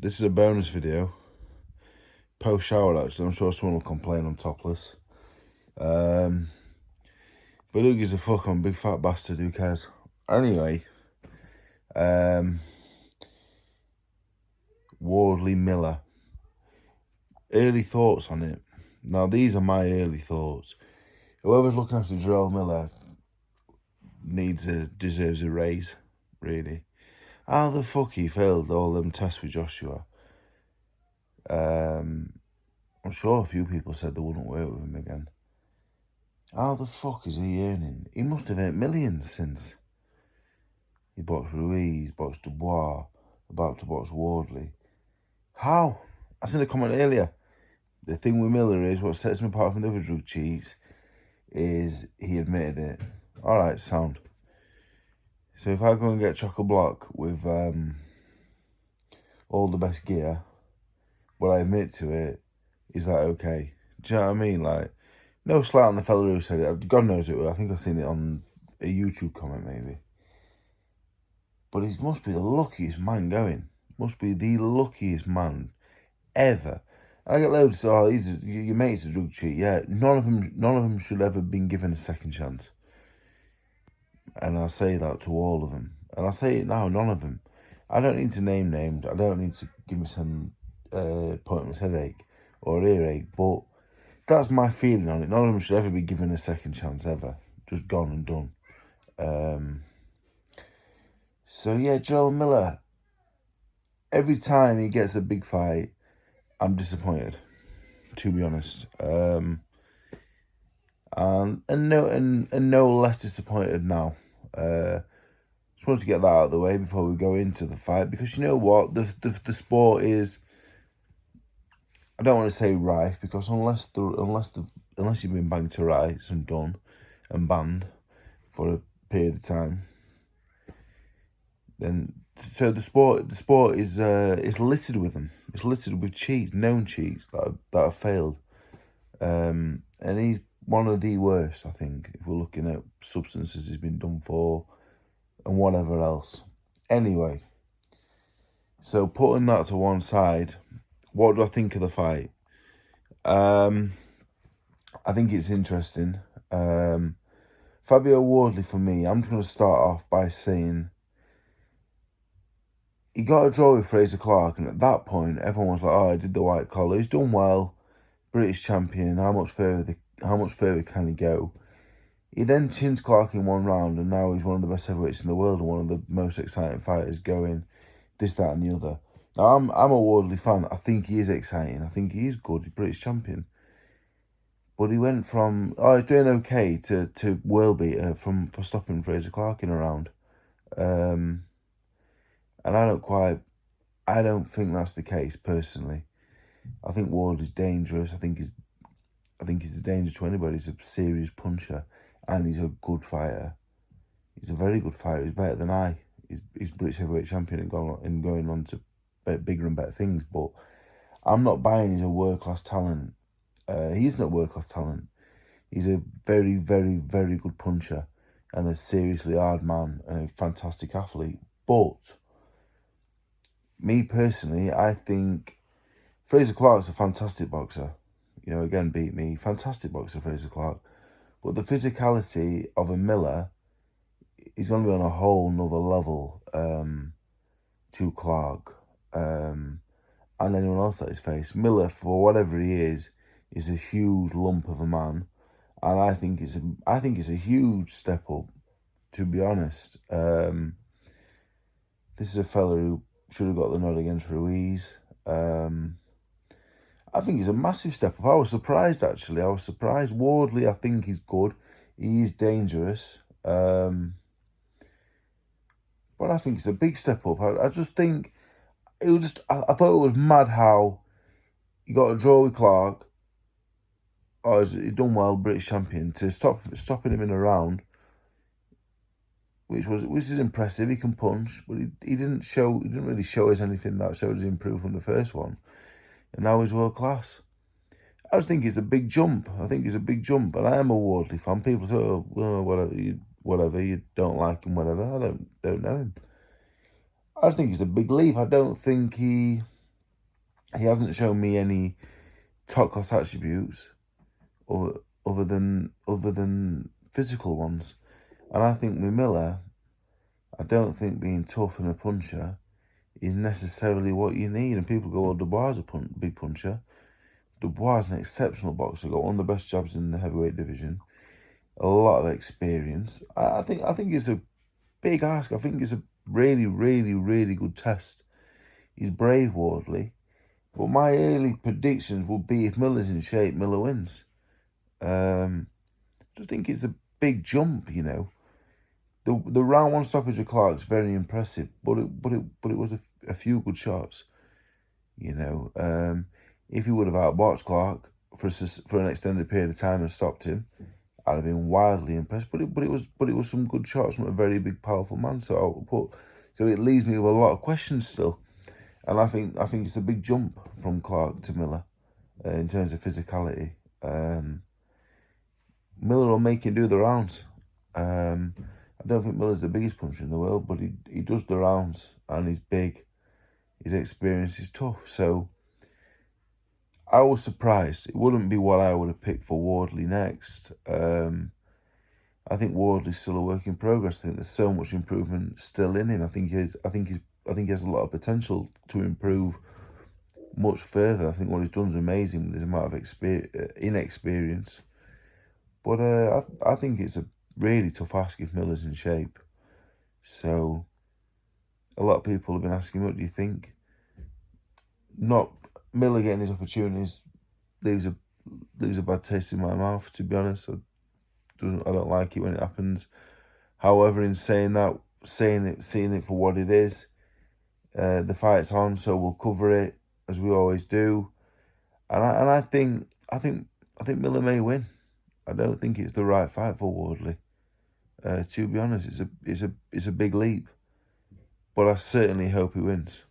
This is a bonus video. Post shower, actually. I'm sure someone will complain I'm topless. But who gives a fuck? I'm a big fat bastard. Who cares? Anyway, Wardley Miller. Early thoughts on it. Now, these are my early thoughts. Whoever's looking after Jarrell Miller deserves a raise, really. How the fuck he failed all them tests with Joshua? I'm sure a few people said they wouldn't work with him again. How the fuck is he earning? He must have earned millions since. He boxed Ruiz, boxed Dubois, about to box Wardley. How? I seen a comment earlier. The thing with Miller is, what sets him apart from the other drug cheats is he admitted it. Alright, sound. So if I go and get chock-a-block with all the best gear, will I admit to it? Is that okay? Do you know what I mean? Like, no slight on the fella who said it. God knows it. I think I've seen it on a YouTube comment, maybe. But he must be the luckiest man going. Must be the luckiest man ever. And I get loads of, your mate's a drug cheat. Yeah, none of them should ever been given a second chance. And I say that to all of them. And I say it now, none of them. I don't need to name names. I don't need to give me some pointless headache or earache. But that's my feeling on it. None of them should ever be given a second chance, ever. Just gone and done. So, yeah, Jarrell Miller, every time he gets a big fight, I'm disappointed, to be honest. And no less disappointed now. Just wanted to get that out of the way before we go into the fight, because you know what, the sport is, I don't want to say rife, because unless you've been banged to rights and done and banned for a period of time, then so the sport is littered with them. It's littered with cheats, known cheats that have failed, and he's one of the worst, I think, if we're looking at substances he's been done for and whatever else. Anyway, so putting that to one side, what do I think of the fight? I think it's interesting. Fabio Wardley, for me, I'm just going to start off by saying he got a draw with Fraser Clark, and at that point, everyone was like, "Oh, he did the white collar. He's done well. British champion. How much further can he go?" He then chins Clark in one round, and now he's one of the best heavyweights in the world and one of the most exciting fighters going. This, that, and the other. Now, I'm a Wardley fan. I think he is exciting. I think he is good. He's British champion. But he went from, he's doing okay, to world beater for stopping Fraser Clark in a round. And I don't think that's the case, personally. I think Wardley's dangerous. I think he's a danger to anybody. He's a serious puncher, and he's a good fighter. He's a very good fighter. He's better than I. He's British heavyweight champion and going on to bigger and better things. But I'm not buying he's a world-class talent. He isn't a world-class talent. He's a very, very, very good puncher and a seriously hard man and a fantastic athlete. But me personally, I think Fraser Clark's a fantastic boxer. You know, again, beat me. Fantastic boxer, Fraser Clark. But the physicality of a Miller is going to be on a whole nother level to Clark and anyone else that he's faced. Miller, for whatever he is a huge lump of a man. And I think it's a huge step up, to be honest. This is a fella who should have got the nod against Ruiz. I think he's a massive step up. I was surprised, actually. I was surprised. Wardley, I think he's good. He is dangerous. But I think it's a big step up. I just think it was just, I thought it was mad how he got a draw with Clark. Oh, he's done well, British champion, to stopping him in a round, which is impressive. He can punch, but he didn't really show us anything that showed us improved from the first one. And now he's world class. I just think it's a big jump. I think it's a big jump. And I am a Wardley fan. People say, "Oh, well, whatever, you don't like him, whatever." I don't know him. I think it's a big leap. I don't think he he hasn't shown me any top class attributes other than physical ones. And I think with Miller, I don't think being tough and a puncher is necessarily what you need. And people go, well, Dubois is a big puncher. Dubois is an exceptional boxer, got one of the best jabs in the heavyweight division, a lot of experience. I think it's a big ask. I think it's a really, really, really good test. He's brave, Wardley. But my early predictions would be if Miller's in shape, Miller wins. Just think it's a big jump, you know. The round one stoppage of Clark's very impressive, but it was a few good shots, you know. If he would have outboxed Clark for an extended period of time and stopped him, I'd have been wildly impressed. But it was some good shots from a very big, powerful man. So it leaves me with a lot of questions still, and I think it's a big jump from Clark to Miller in terms of physicality. Miller will make him do the rounds. I don't think Miller's the biggest puncher in the world, but he does the rounds, and he's big. His experience is tough. So I was surprised. It wouldn't be what I would have picked for Wardley next. I think Wardley's still a work in progress. I think there's so much improvement still in him. I think he has a lot of potential to improve much further. I think what he's done is amazing with his amount of inexperience. But I think it's a really tough ask if Miller's in shape. So a lot of people have been asking, what do you think? Not Miller getting these opportunities leaves a bad taste in my mouth, to be honest. I don't like it when it happens. However, in saying that, seeing it for what it is, the fight's on, so we'll cover it as we always do. And I think Miller may win. I don't think it's the right fight for Wardley. To be honest, it's a big leap, but I certainly hope he wins.